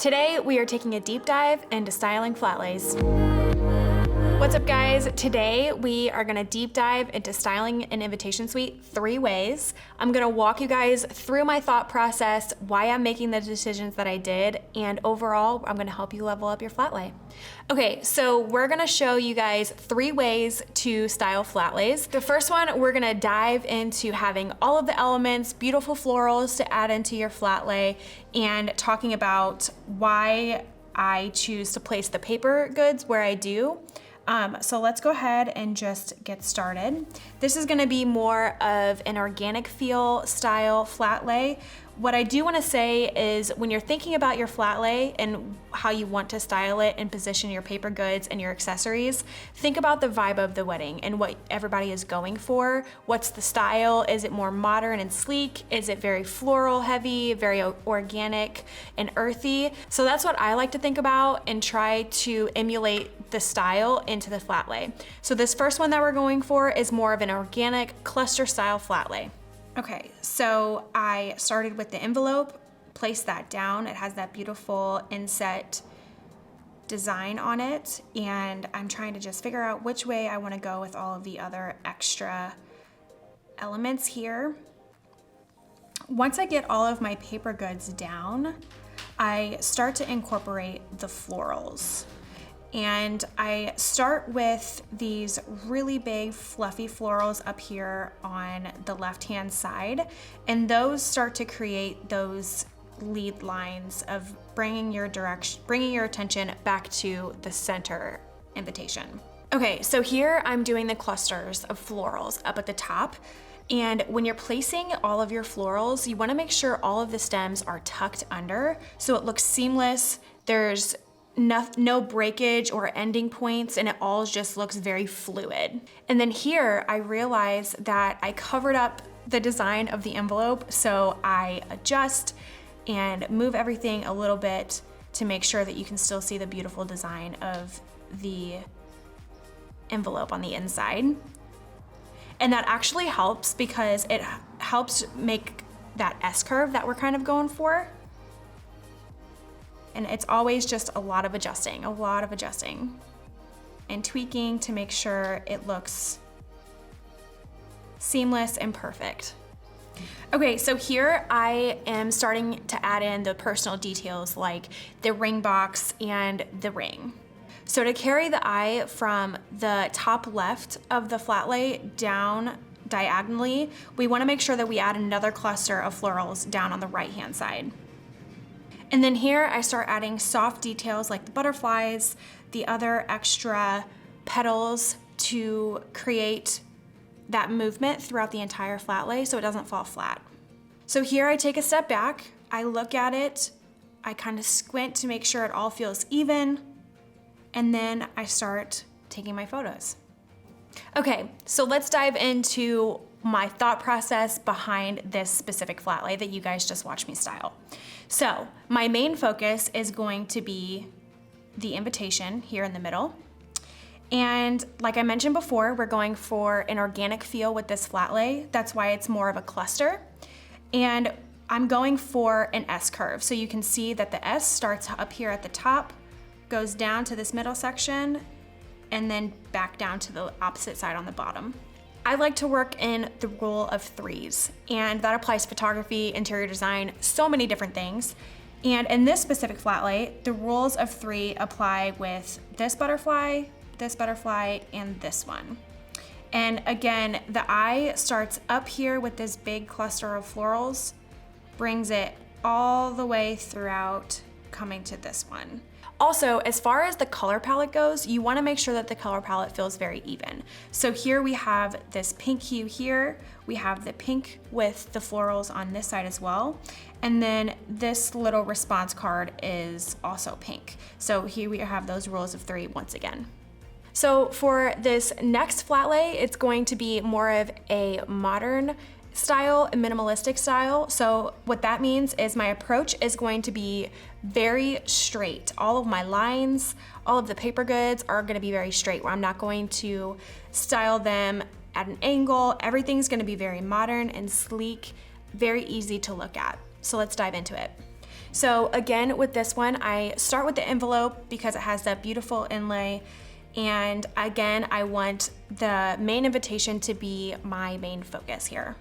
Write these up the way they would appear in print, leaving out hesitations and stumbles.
Today, we are taking a deep dive into styling flat lays. What's up, guys? Today, we are gonna deep dive into styling an invitation suite 3 ways. I'm gonna walk you guys through my thought process, why I'm making the decisions that I did, and overall, I'm gonna help you level up your flat lay. Okay, so we're gonna show you guys 3 ways to style flat lays. The first one, we're gonna dive into having all of the elements, beautiful florals to add into your flat lay, and talking about why I choose to place the paper goods where I do. So let's go ahead and just get started. This is gonna be more of an organic feel style flat lay. What I do wanna say is when you're thinking about your flat lay and how you want to style it and position your paper goods and your accessories, think about the vibe of the wedding and what everybody is going for. What's the style? Is it more modern and sleek? Is it very floral heavy, very organic and earthy? So that's what I like to think about and try to emulate the style into the flat lay. So this first one that we're going for is more of an organic cluster style flat lay. Okay, so I started with the envelope, placed that down. It has that beautiful inset design on it, and I'm trying to just figure out which way I wanna go with all of the other extra elements here. Once I get all of my paper goods down, I start to incorporate the florals. And I start with these really big fluffy florals up here on the left-hand side, and those start to create those lead lines of bringing your attention back to the center invitation. Okay, so here I'm doing the clusters of florals up at the top. And when you're placing all of your florals, you wanna make sure all of the stems are tucked under so it looks seamless. There's no breakage or ending points, and it all just looks very fluid. And then here I realized that I covered up the design of the envelope, so I adjust and move everything a little bit to make sure that you can still see the beautiful design of the envelope on the inside. And that actually helps because it helps make that S-curve that we're kind of going for. And it's always just a lot of adjusting and tweaking to make sure it looks seamless and perfect. Okay, so here I am starting to add in the personal details like the ring box and the ring. So to carry the eye from the top left of the flat lay down diagonally, we wanna make sure that we add another cluster of florals down on the right-hand side. And then here I start adding soft details like the butterflies, the other extra petals to create that movement throughout the entire flat lay so it doesn't fall flat. So here I take a step back, I look at it, I kind of squint to make sure it all feels even, and then I start taking my photos. Okay, so let's dive into my thought process behind this specific flat lay that you guys just watched me style. So my main focus is going to be the invitation here in the middle. And like I mentioned before, we're going for an organic feel with this flat lay. That's why it's more of a cluster. And I'm going for an S curve. So you can see that the S starts up here at the top, goes down to this middle section, and then back down to the opposite side on the bottom. I like to work in the rule of 3s, and that applies to photography, interior design, so many different things. And in this specific flat lay, the rules of 3 apply with this butterfly, and this one. And again, the eye starts up here with this big cluster of florals, brings it all the way throughout, coming to this one. Also, as far as the color palette goes, you wanna make sure that the color palette feels very even. So here we have this pink hue here, we have the pink with the florals on this side as well, and then this little response card is also pink. So here we have those rules of 3 once again. So for this next flat lay, it's going to be more of a modern style, a minimalistic style. So what that means is my approach is going to be very straight. All of my lines, all of the paper goods are gonna be very straight, where I'm not going to style them at an angle. Everything's gonna be very modern and sleek, very easy to look at. So let's dive into it. So again, with this one, I start with the envelope because it has that beautiful inlay. And again, I want the main invitation to be my main focus here.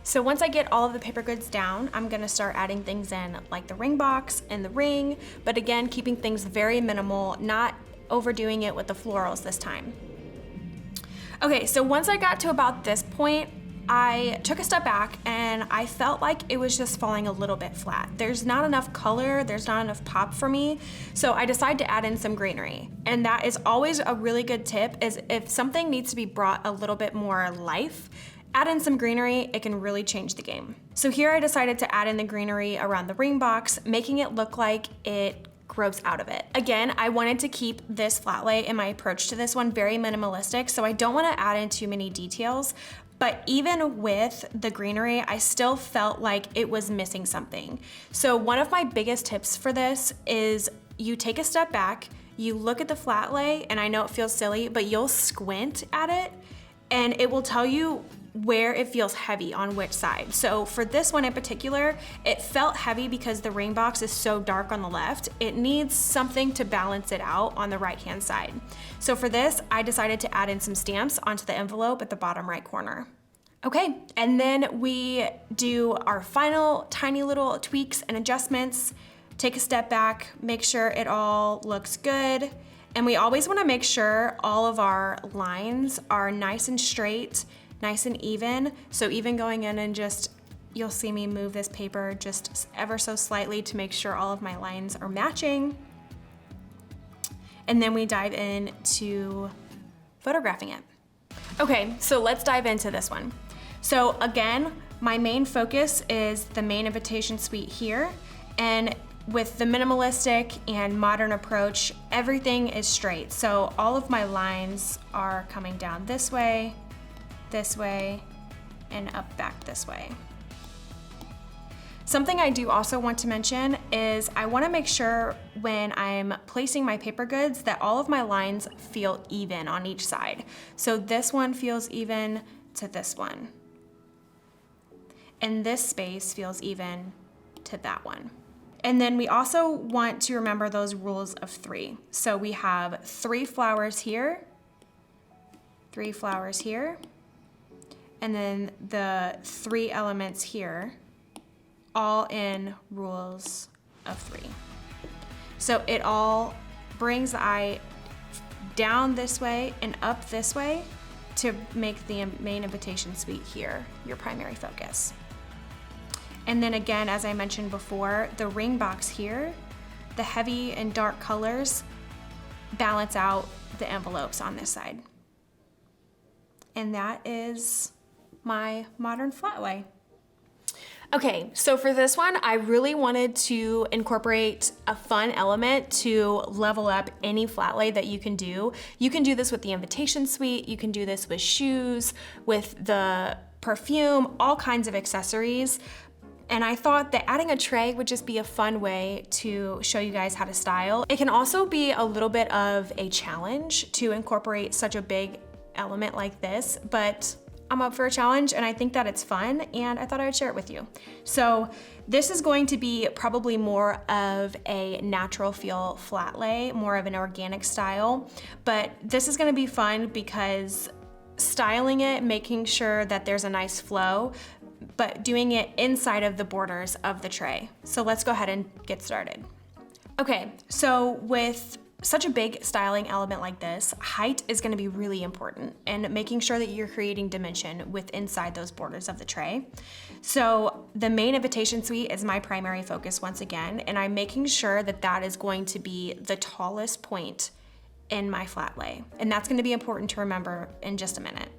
So once I get all of the paper goods down, I'm gonna start adding things in like the ring box and the ring, but again, keeping things very minimal, not overdoing it with the florals this time. Okay, so once I got to about this point, I took a step back and I felt like it was just falling a little bit flat. There's not enough color, there's not enough pop for me, so I decided to add in some greenery. And that is always a really good tip, is if something needs to be brought a little bit more life, add in some greenery, it can really change the game. So here I decided to add in the greenery around the ring box, making it look like it grows out of it. Again, I wanted to keep this flat lay in my approach to this one very minimalistic, so I don't want to add in too many details, but even with the greenery, I still felt like it was missing something. So one of my biggest tips for this is you take a step back, you look at the flat lay, and I know it feels silly, but you'll squint at it and it will tell you where it feels heavy on which side. So for this one in particular, it felt heavy because the ring box is so dark on the left. It needs something to balance it out on the right-hand side. So for this, I decided to add in some stamps onto the envelope at the bottom right corner. Okay, and then we do our final tiny little tweaks and adjustments. Take a step back, make sure it all looks good. And we always wanna make sure all of our lines are nice and straight, nice and even. So even going in and just, you'll see me move this paper just ever so slightly to make sure all of my lines are matching. And then we dive into photographing it. Okay, so let's dive into this one. So again, my main focus is the main invitation suite here. And with the minimalistic and modern approach, everything is straight. So all of my lines are coming down this way, and up back this way. Something I do also want to mention is I want to make sure when I'm placing my paper goods that all of my lines feel even on each side. So this one feels even to this one. And this space feels even to that one. And then we also want to remember those rules of 3. So we have 3 flowers here, 3 flowers here, and then the 3 elements here, all in rules of 3. So it all brings the eye down this way and up this way to make the main invitation suite here your primary focus. And then again, as I mentioned before, the ring box here, the heavy and dark colors balance out the envelopes on this side. And that is my modern flat lay. Okay, so for this one, I really wanted to incorporate a fun element to level up any flat lay that you can do. You can do this with the invitation suite, you can do this with shoes, with the perfume, all kinds of accessories. And I thought that adding a tray would just be a fun way to show you guys how to style. It can also be a little bit of a challenge to incorporate such a big element like this, but I'm up for a challenge and I think that it's fun and I thought I would share it with you. So this is going to be probably more of a natural feel flat lay, more of an organic style, but this is gonna be fun because styling it, making sure that there's a nice flow, but doing it inside of the borders of the tray. So let's go ahead and get started. Okay, so with such a big styling element like this, height is gonna be really important and making sure that you're creating dimension with inside those borders of the tray. So the main invitation suite is my primary focus once again, and I'm making sure that that is going to be the tallest point in my flat lay. And that's gonna be important to remember in just a minute.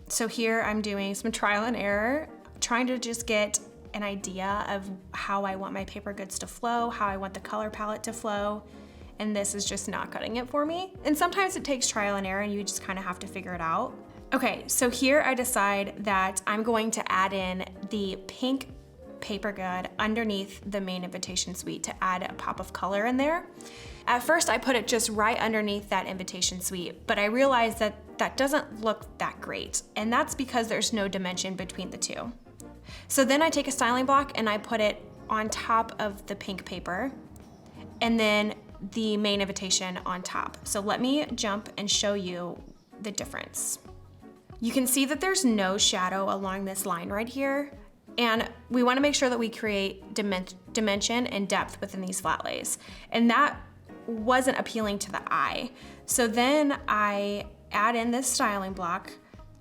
So here I'm doing some trial and error, trying to just get an idea of how I want my paper goods to flow, how I want the color palette to flow, and this is just not cutting it for me. And sometimes it takes trial and error and you just kind of have to figure it out. Okay, so here I decide that I'm going to add in the pink paper good underneath the main invitation suite to add a pop of color in there. At first I put it just right underneath that invitation suite, but I realized that that doesn't look that great, and that's because there's no dimension between the two. So then I take a styling block and I put it on top of the pink paper, and then the main invitation on top. So let me jump and show you the difference. You can see that there's no shadow along this line right here, and we want to make sure that we create dimension and depth within these flat lays, and that wasn't appealing to the eye. So then I add in this styling block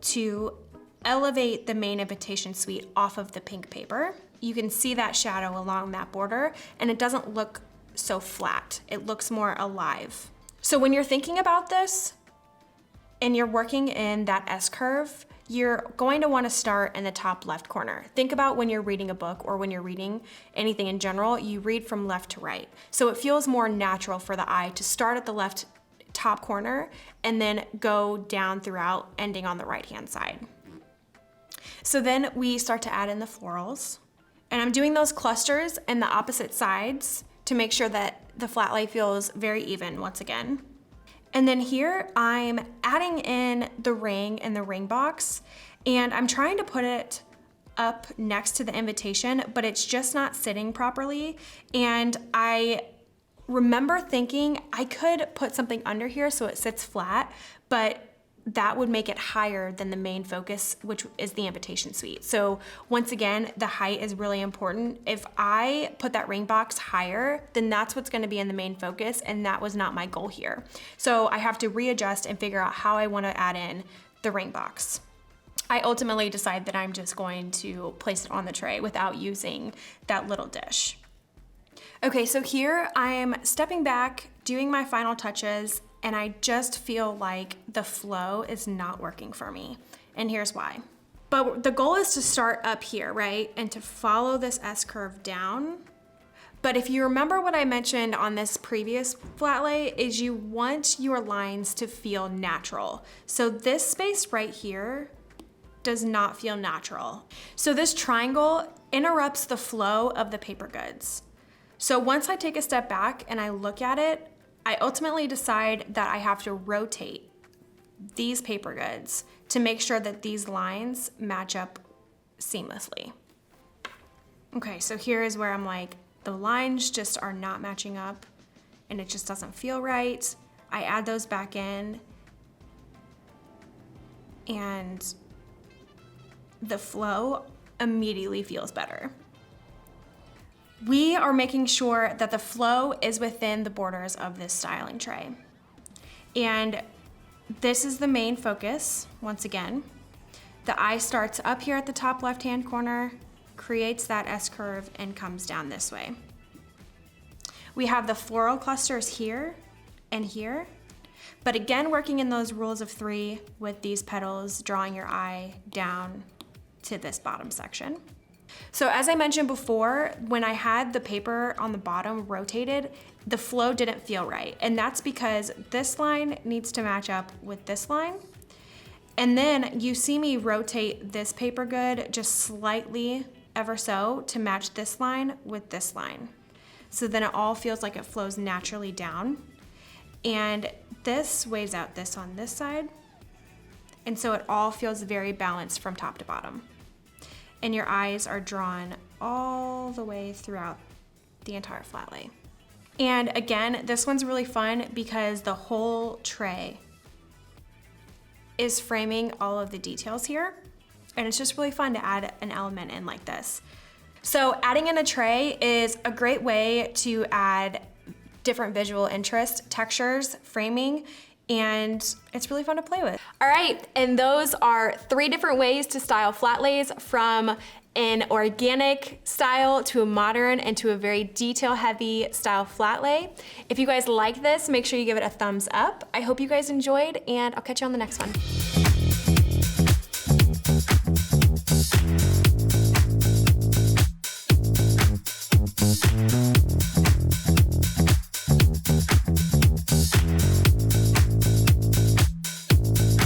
to elevate the main invitation suite off of the pink paper. You can see that shadow along that border, and it doesn't look so flat. It looks more alive. So when you're thinking about this and you're working in that S-curve, you're going to want to start in the top left corner. Think about when you're reading a book or when you're reading anything in general, you read from left to right. So it feels more natural for the eye to start at the left top corner and then go down throughout, ending on the right-hand side. So then we start to add in the florals, and I'm doing those clusters in the opposite sides to make sure that the flat lay feels very even once again. And then here I'm adding in the ring and the ring box, and I'm trying to put it up next to the invitation, but it's just not sitting properly. And I remember thinking I could put something under here so it sits flat, but that would make it higher than the main focus, which is the invitation suite. So once again, the height is really important. If I put that ring box higher, then that's what's gonna be in the main focus, and that was not my goal here. So I have to readjust and figure out how I wanna add in the ring box. I ultimately decide that I'm just going to place it on the tray without using that little dish. Okay, so here I'm stepping back, doing my final touches, and I just feel like the flow is not working for me. And here's why. But the goal is to start up here, right? And to follow this S-curve down. But if you remember what I mentioned on this previous flat lay, is you want your lines to feel natural. So this space right here does not feel natural. So this triangle interrupts the flow of the paper goods. So once I take a step back and I look at it, I ultimately decide that I have to rotate these paper goods to make sure that these lines match up seamlessly. Okay, so here is where I'm like, the lines just are not matching up and it just doesn't feel right. I add those back in and the flow immediately feels better. We are making sure that the flow is within the borders of this styling tray. And this is the main focus, once again. The eye starts up here at the top left-hand corner, creates that S-curve, and comes down this way. We have the floral clusters here and here, but again, working in those rules of 3 with these petals, drawing your eye down to this bottom section. So as I mentioned before, when I had the paper on the bottom rotated, the flow didn't feel right. And that's because this line needs to match up with this line. And then you see me rotate this paper good just slightly, ever so, to match this line with this line. So then it all feels like it flows naturally down. And this waves out this on this side. And so it all feels very balanced from top to bottom. And your eyes are drawn all the way throughout the entire flat lay. And again, this one's really fun because the whole tray is framing all of the details here. And it's just really fun to add an element in like this. So adding in a tray is a great way to add different visual interest, textures, framing, and it's really fun to play with. All right, and those are 3 different ways to style flat lays, from an organic style to a modern and to a very detail-heavy style flat lay. If you guys like this, make sure you give it a thumbs up. I hope you guys enjoyed, and I'll catch you on the next one.